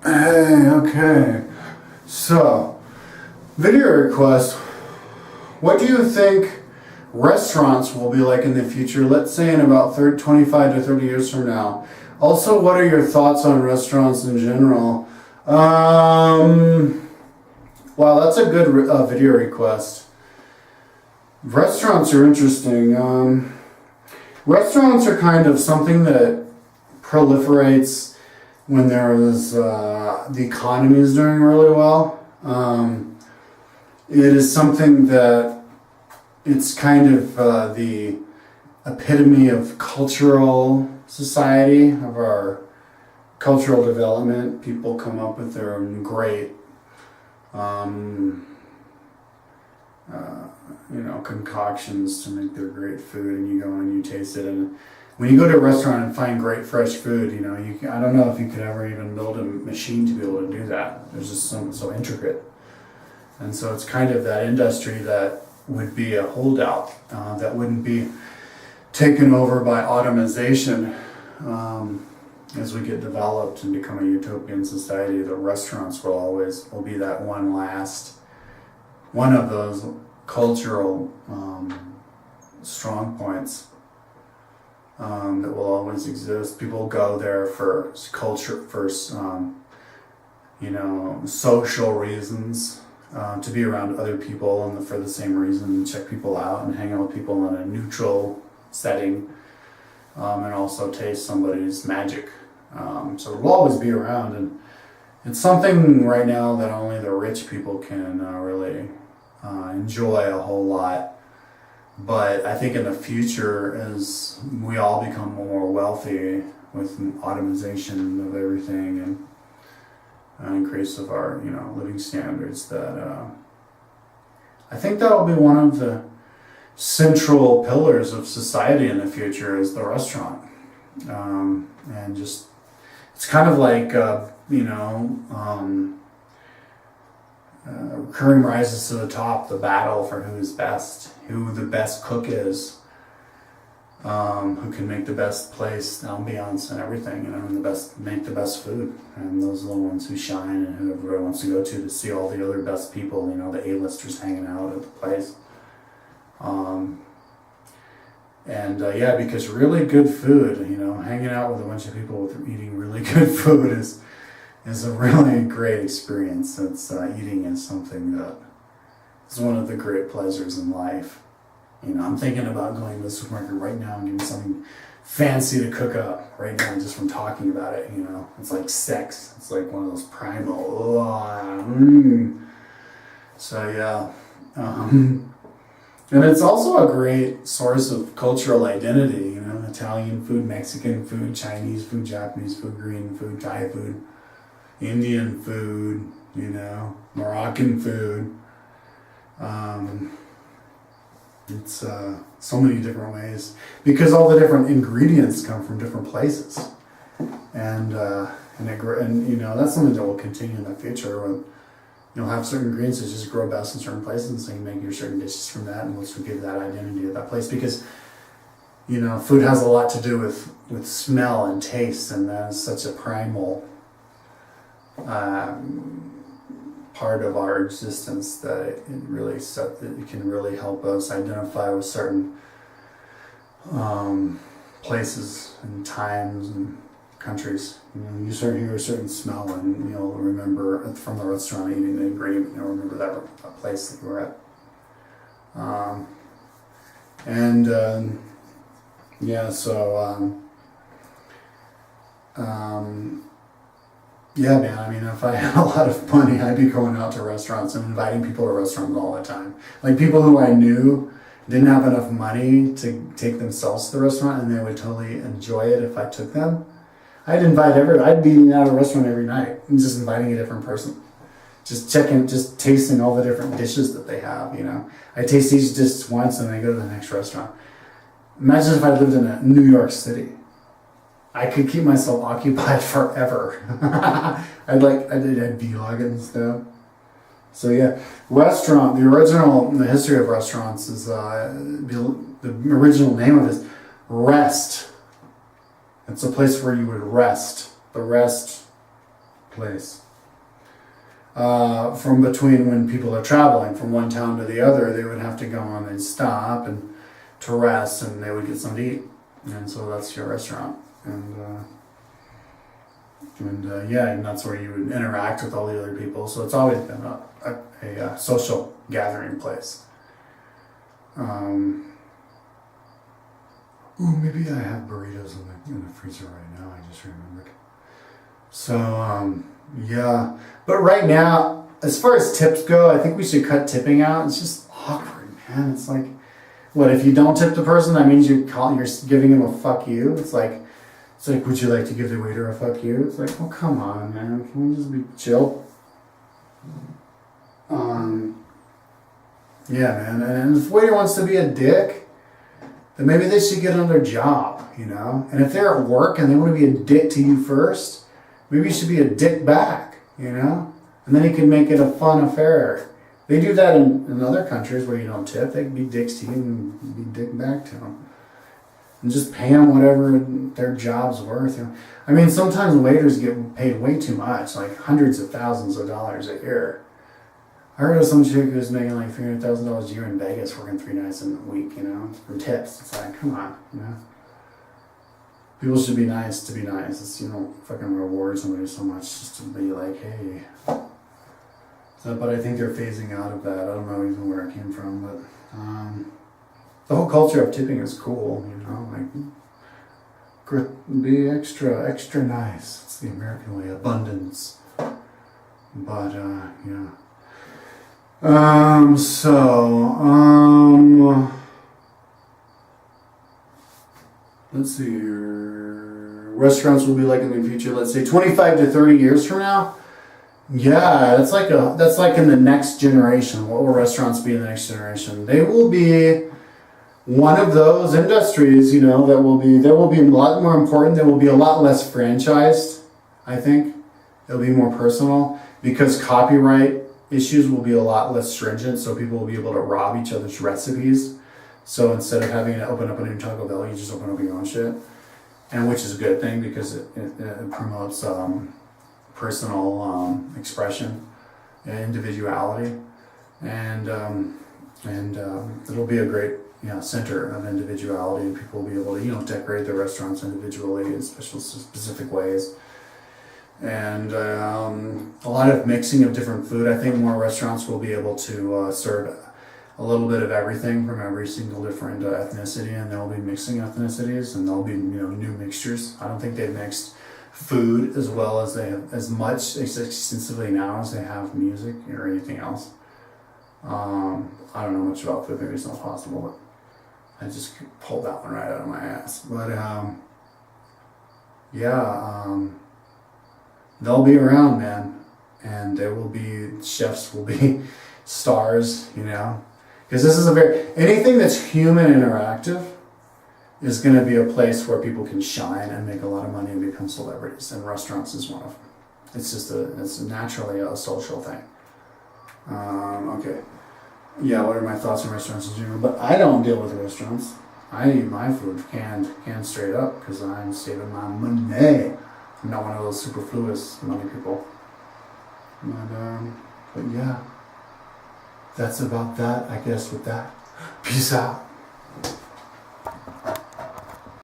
Hey, okay. So, video request. What do you think restaurants will be like in the future? Let's say in about 25 to 30 years from now. Also, what are your thoughts on restaurants in general? Wow, that's a good video request. Restaurants are interesting. Restaurants are kind of something that proliferates when the economy is doing really well. It is something that it's kind of the epitome of cultural society, of our cultural development. People come up with their own great, concoctions to make their great food, and you go and you taste it. And when you go to a restaurant and find great fresh food, I don't know if you could ever even build a machine to be able to do that. There's just so intricate. And so it's kind of that industry that would be a holdout, that wouldn't be taken over by automation. As we get developed and become a utopian society, the restaurants will be that one of those cultural strong points that will always exist. People go there for culture, for social reasons, to be around other people, and for the same reason, check people out and hang out with people in a neutral setting, and also taste somebody's magic. So it will always be around, and it's something right now that only the rich people can really enjoy a whole lot. But I think in the future, as we all become more wealthy with automation of everything and increase of our living standards, that I think that'll be one of the central pillars of society in the future, is the restaurant. And just, it's kind of like recurring rises to the top, the battle for who's best, who the best cook is, who can make the best place, ambiance and everything, and make the best food. And those are the ones who shine and who everybody wants to go to see all the other best people, the A-listers hanging out at the place. Because really good food, hanging out with a bunch of people eating really good food is a really great experience. Eating is something that is one of the great pleasures in life. I'm thinking about going to the supermarket right now and getting something fancy to cook up right now, just from talking about it. It's like sex. It's like one of those primal. So yeah. And it's also a great source of cultural identity, Italian food, Mexican food, Chinese food, Japanese food, Korean food, Thai food, Indian food, Moroccan food. It's so many different ways, because all the different ingredients come from different places. And that's something that will continue in the future, when you'll have certain ingredients that just grow best in certain places, and so you make your certain dishes from that, and which will give that identity of that place. Because food has a lot to do with smell and taste, and that's such a primal part of our existence that it can really help us identify with certain places and times and countries. You hear a certain smell, and you'll remember from the restaurant eating the ingredient. You'll remember that place that you were at. Yeah, man, if I had a lot of money, I'd be going out to restaurants and inviting people to restaurants all the time. Like, people who I knew didn't have enough money to take themselves to the restaurant, and they would totally enjoy it if I took them. I'd be eating out of a restaurant every night and just inviting a different person. Just tasting all the different dishes that they have, I taste each dish once and I go to the next restaurant. Imagine if I lived in New York City. I could keep myself occupied forever. I'd vlog it and stuff. So yeah, the history of restaurants is, the original name of it is rest. It's a place where you would rest. The rest place. From between when people are traveling from one town to the other, they would have to go on and stop and to rest, and they would get something to eat. And so that's your restaurant. And that's where you would interact with all the other people. So it's always been a social gathering place. Maybe I have burritos in the freezer right now. I just remembered. So, yeah. But right now, as far as tips go, I think we should cut tipping out. It's just awkward, man. It's like, what, if you don't tip the person, that means you're giving him a fuck you? It's like, would you like to give the waiter a fuck you? It's like, oh, come on, man. Can we just be chill? Yeah, man. And if the waiter wants to be a dick, then maybe they should get on their job, you know? And if they're at work and they want to be a dick to you first, maybe you should be a dick back, you know? And then you can make it a fun affair. They do that in other countries where you don't tip. They can be dicks to you and be dick back to them. And just pay them whatever their job's worth. You know? I mean, sometimes waiters get paid way too much, like hundreds of thousands of dollars a year. I heard of some chick who's making like $300,000 a year in Vegas, working 3 nights in a week, you know, from tips. It's like, come on, you know. People should be nice to be nice. It's, you know, fucking reward somebody so much just to be like, hey. So, but I think they're phasing out of that. I don't know even where it came from, but the whole culture of tipping is cool, you know, like be extra nice. It's the American way, abundance. But yeah. Let's see here. Restaurants will be like in the future, let's say 25 to 30 years from now. Yeah, that's like in the next generation. What will restaurants be in the next generation? They will be one of those industries, you know, that will be a lot more important. There will be a lot less franchised, I think. It'll be more personal because copyright issues will be a lot less stringent, so people will be able to rob each other's recipes. So instead of having to open up a new Taco Bell, you just open up your own shit, and which is a good thing because it promotes personal expression and individuality, and it'll be a great center of individuality, and people will be able to decorate their restaurants individually in specific ways. And a lot of mixing of different food. I think more restaurants will be able to serve a little bit of everything from every single different ethnicity, and they'll be mixing ethnicities, and there'll be new mixtures. I don't think they've mixed food as well as they have, as much extensively now as they have music or anything else. I don't know much about food. Maybe it's not possible, but I just pulled that one right out of my ass. But they'll be around, man, and there will be chefs, will be stars, because this is anything that's human interactive is going to be a place where people can shine and make a lot of money and become celebrities, and restaurants is one of them. It's naturally a social thing. Okay. Yeah, what are my thoughts on restaurants in general? But I don't deal with restaurants. I eat my food canned straight up because I'm saving my money. I'm not one of those superfluous money people. But yeah, that's about that, I guess, with that. Peace out.